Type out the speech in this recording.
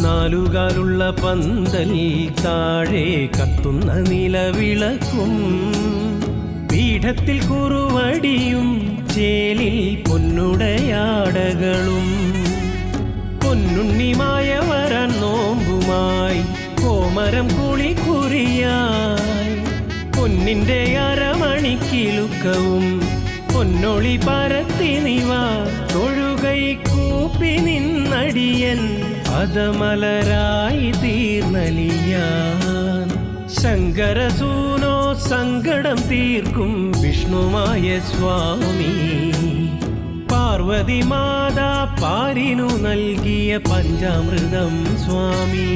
നാലുകാലുള്ള പന്തൽ താഴെ കത്തുന്ന നിലവിളക്കും പീഠത്തിൽ കുറുവടിയും ചേലിൽ പൊന്നുടയാടകളും പൊന്നുണ്ണിമായ വരാൻ നോമ്പുമായി കോമരം കുളിക്കുറിയായി പൊന്നിന്റെ അരമണിക്കിലുക്കവും പൊന്നൊളി പരത്തി നിവ തൊഴുകൈ കൂപ്പി നിന്നടിയൻ പദമലരായി തീർന്നലിയാൻ ശങ്കരസൂനോ സങ്കടം തീർക്കും വിഷ്ണുമായ സ്വാമി പാർവതി മാതാ പാരിനു നൽകിയ പഞ്ചാമൃതം സ്വാമി.